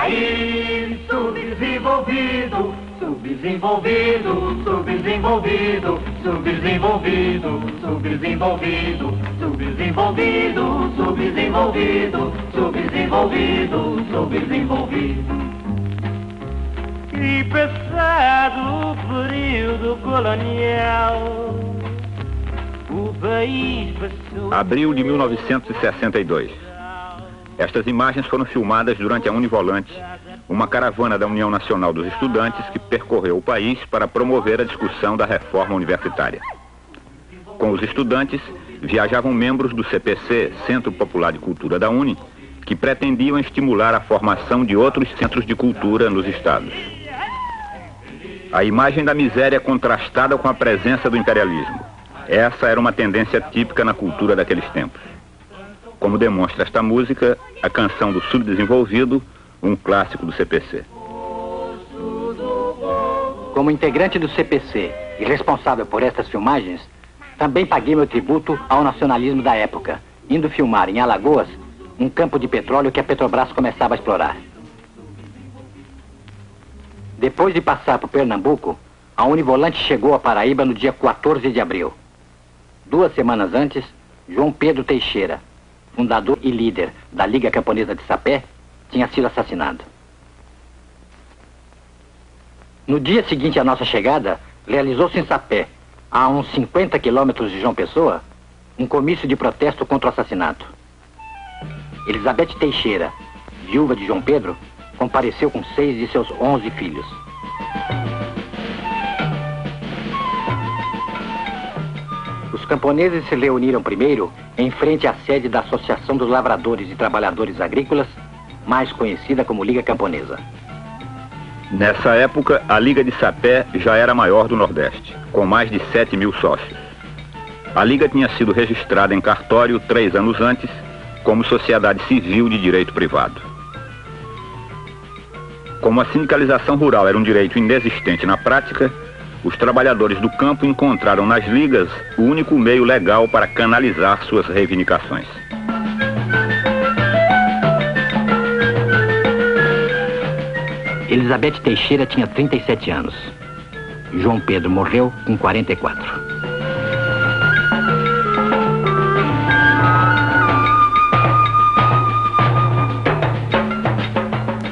país subdesenvolvido, subdesenvolvido, subdesenvolvido, subdesenvolvido, subdesenvolvido, subdesenvolvido, subdesenvolvido, subdesenvolvido, subdesenvolvido. E passado o período colonial, o país passou... Abril de 1962. Estas imagens foram filmadas durante a Univolante, uma caravana da União Nacional dos Estudantes que percorreu o país para promover a discussão da reforma universitária. Com os estudantes, viajavam membros do CPC, Centro Popular de Cultura da UNE, que pretendiam estimular a formação de outros centros de cultura nos estados. A imagem da miséria contrastada com a presença do imperialismo. Essa era uma tendência típica na cultura daqueles tempos. Como demonstra esta música, a canção do subdesenvolvido, um clássico do CPC. Como integrante do CPC e responsável por estas filmagens, também paguei meu tributo ao nacionalismo da época, indo filmar em Alagoas um campo de petróleo que a Petrobras começava a explorar. Depois de passar por Pernambuco, a Univolante chegou a Paraíba no dia 14 de abril. 2 semanas antes, João Pedro Teixeira, fundador e líder da Liga Camponesa de Sapé, tinha sido assassinado. No dia seguinte à nossa chegada, realizou-se em Sapé, a uns 50 quilômetros de João Pessoa, um comício de protesto contra o assassinato. Elizabeth Teixeira, viúva de João Pedro, compareceu com 6 de seus 11 filhos. Os camponeses se reuniram primeiro em frente à sede da Associação dos Lavradores e Trabalhadores Agrícolas, mais conhecida como Liga Camponesa. Nessa época, a Liga de Sapé já era a maior do Nordeste, com mais de 7.000 sócios. A Liga tinha sido registrada em cartório 3 anos antes, como sociedade civil de direito privado. Como a sindicalização rural era um direito inexistente na prática, os trabalhadores do campo encontraram nas ligas o único meio legal para canalizar suas reivindicações. Elizabeth Teixeira tinha 37 anos. João Pedro morreu com 44.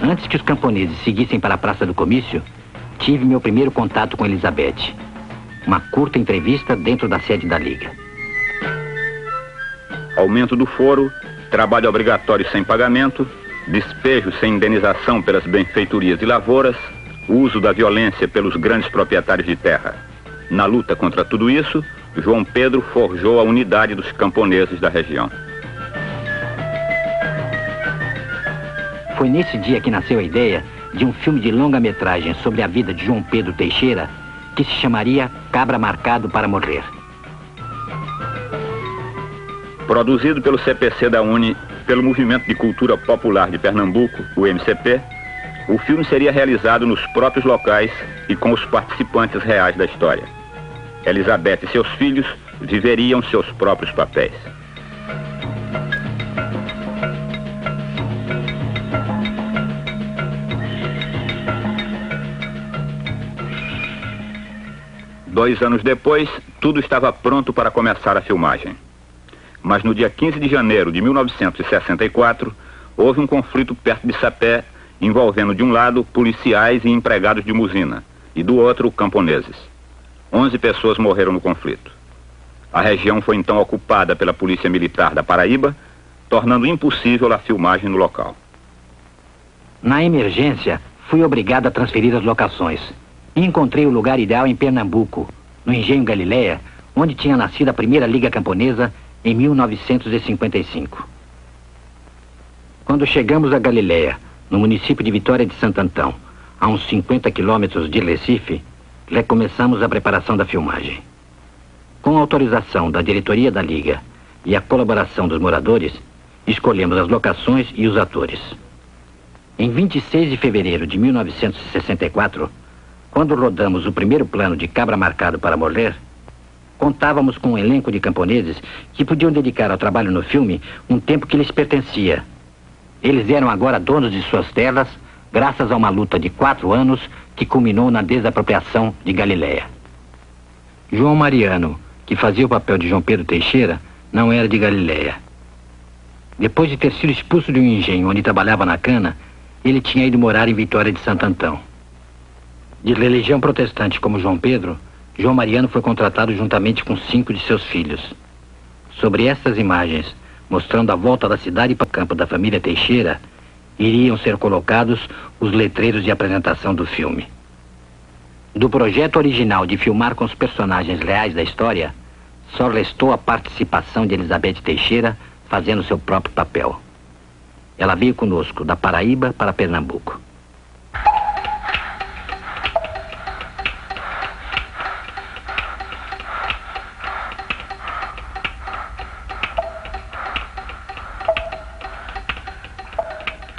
Antes que os camponeses seguissem para a Praça do Comício, tive meu primeiro contato com Elizabeth. Uma curta entrevista dentro da sede da Liga. Aumento do foro, trabalho obrigatório sem pagamento, despejo sem indenização pelas benfeitorias e lavouras, uso da violência pelos grandes proprietários de terra. Na luta contra tudo isso, João Pedro forjou a unidade dos camponeses da região. Foi nesse dia que nasceu a ideia de um filme de longa-metragem sobre a vida de João Pedro Teixeira, que se chamaria Cabra Marcado para Morrer. Produzido pelo CPC da UNE, pelo Movimento de Cultura Popular de Pernambuco, o MCP, o filme seria realizado nos próprios locais e com os participantes reais da história. Elizabeth e seus filhos viveriam seus próprios papéis. Dois anos depois, tudo estava pronto para começar a filmagem. Mas no dia 15 de janeiro de 1964, houve um conflito perto de Sapé, envolvendo de um lado policiais e empregados de uma usina, e do outro camponeses. 11 pessoas morreram no conflito. A região foi então ocupada pela Polícia Militar da Paraíba, tornando impossível a filmagem no local. Na emergência, fui obrigado a transferir as locações. E encontrei o lugar ideal em Pernambuco, no Engenho Galileia, onde tinha nascido a primeira Liga Camponesa em 1955. Quando chegamos a Galileia, no município de Vitória de Santo Antão, a uns 50 quilômetros de Recife, recomeçamos a preparação da filmagem. Com a autorização da diretoria da Liga e a colaboração dos moradores, escolhemos as locações e os atores. Em 26 de fevereiro de 1964, quando rodamos o primeiro plano de Cabra Marcado para Morrer, contávamos com um elenco de camponeses que podiam dedicar ao trabalho no filme um tempo que lhes pertencia. Eles eram agora donos de suas terras, graças a uma luta de 4 anos que culminou na desapropriação de Galiléia. João Mariano, que fazia o papel de João Pedro Teixeira, não era de Galiléia. Depois de ter sido expulso de um engenho onde trabalhava na cana, ele tinha ido morar em Vitória de Santo Antão. De religião protestante como João Pedro, João Mariano foi contratado juntamente com 5 de seus filhos. Sobre estas imagens, mostrando a volta da cidade para o campo da família Teixeira, iriam ser colocados os letreiros de apresentação do filme. Do projeto original de filmar com os personagens reais da história, só restou a participação de Elizabeth Teixeira fazendo seu próprio papel. Ela veio conosco da Paraíba para Pernambuco.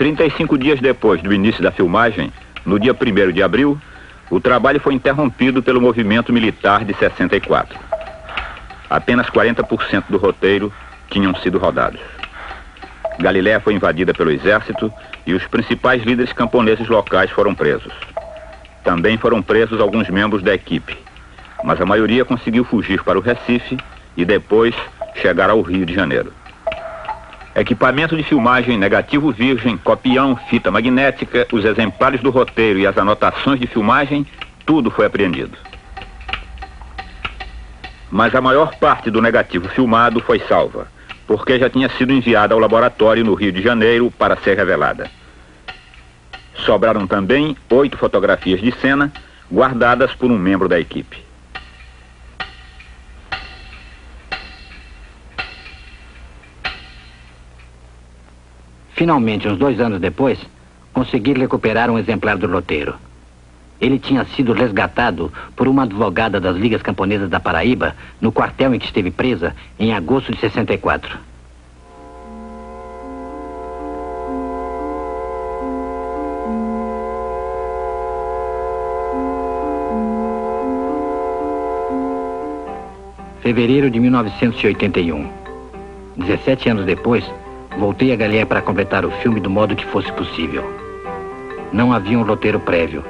E 35 dias depois do início da filmagem, no dia 1º de abril, o trabalho foi interrompido pelo movimento militar de 64. Apenas 40% do roteiro tinham sido rodados. Galiléia foi invadida pelo exército e os principais líderes camponeses locais foram presos. Também foram presos alguns membros da equipe, mas a maioria conseguiu fugir para o Recife e depois chegar ao Rio de Janeiro. Equipamento de filmagem, negativo virgem, copião, fita magnética, os exemplares do roteiro e as anotações de filmagem, tudo foi apreendido. Mas a maior parte do negativo filmado foi salva, porque já tinha sido enviada ao laboratório no Rio de Janeiro para ser revelada. Sobraram também 8 fotografias de cena, guardadas por um membro da equipe. Finalmente, uns 2 anos depois, consegui recuperar um exemplar do roteiro. Ele tinha sido resgatado por uma advogada das Ligas Camponesas da Paraíba no quartel em que esteve presa em agosto de 64. Fevereiro de 1981. 17 anos depois, voltei a Galiléia para completar o filme do modo que fosse possível. Não havia um roteiro prévio,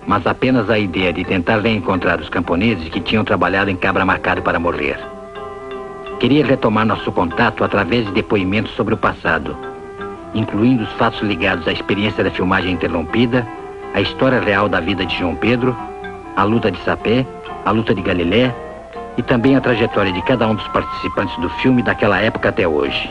mas apenas a ideia de tentar reencontrar os camponeses que tinham trabalhado em Cabra Marcado para morrer. Queria retomar nosso contato através de depoimentos sobre o passado, incluindo os fatos ligados à experiência da filmagem interrompida, a história real da vida de João Pedro, a luta de Sapé, a luta de Galiléia e também a trajetória de cada um dos participantes do filme daquela época até hoje.